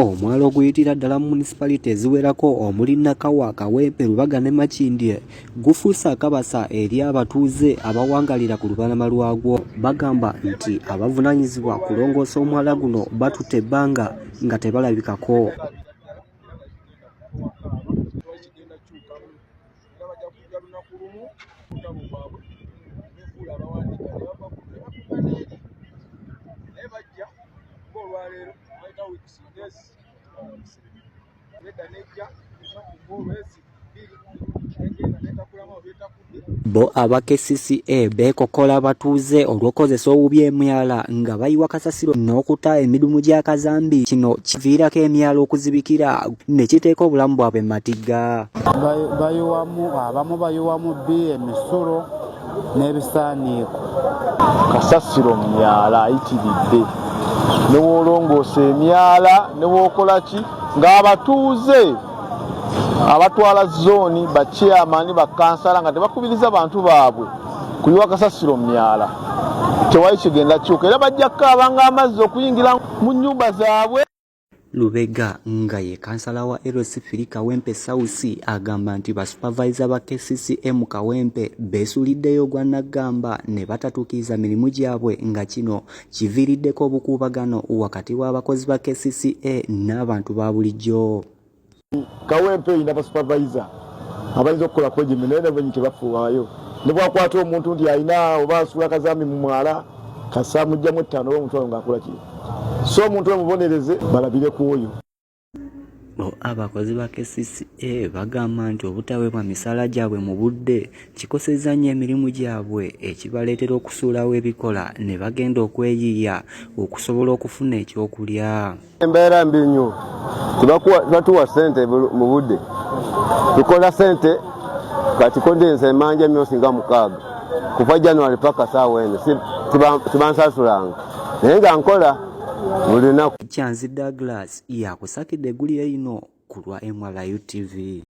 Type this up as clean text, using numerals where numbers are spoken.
omwalo oguyitira ddala mu municipality eziwerako omuli Nakawa, Kawempe, Lubaga ne Makindye gufuuse akabasa eri abatuuze abawangalira ku lubalama lwagwo. Bagamba nti abavunaanyizibwa kulongoosa omwala guno batutte ebbanga nga tebalabikako. Bo aba KCCA beekokola abatuuze olw'okozesa obubi emyala nga bayiwa kasasiro n'okuta emidumu gya kazambi. Kino kiviirako emyala okuzibikira ne kiteeka obulamu bwabwe mu matigga. Abamu bayiwamu bbi, emisulo n'ebisaaniiko. Kasasiro mu myala ayitiridde, ne woolongoosa emyala ne wookola ki ng'abatuuze abatwala zooni bachairman bakansala nga tebakubiriza bantu baabwe kuyiwa kasasiro mu myala tewali kigenda kyuka era bajja kukaabanga amazzi okuyingira mu nnyumba zaabwe. Lubega nga ye kansala wa LC3 Kawempe South agamba nti basupervisor ba KCCM Kawempe beesuliddeyo gwa Nagamba ne batatuukiriza mirimu gyabwe nga kino kiviiriddeko obukuubagano wakati w'abakozi ba KCCA n'abantu ba bulijjo. Kawempe ina basupervisor abayinza okukola kwegimbi naye nabo tebafuwaayo. Ne bwakwata omuntu nti alina oba asula kazambi mu mwala kasamujjamu 5 oba omutwalo ng'akola ki. So omuntu omubonereze balabire ku oyo. Abakozi ba KCCA bagamba nti obutaweebwa misaala gyabwe mu budde kikosezza nnyo emirimu gyabwe ekibaleetera okusuulawo ebikola ne bagenda okweyiiya okusobola okufuna ekyokulya. Embeera mbi nnyo, tebatuwa ssente mu budde, tukola ssente kati kondensa emanja emyosi nga 6 kuva January paka saawa eno tebansasulanga naye nga nkola buli lunaku. Kyanzi Douglas yakusakidde eggulire lino ku lwa MRU TV.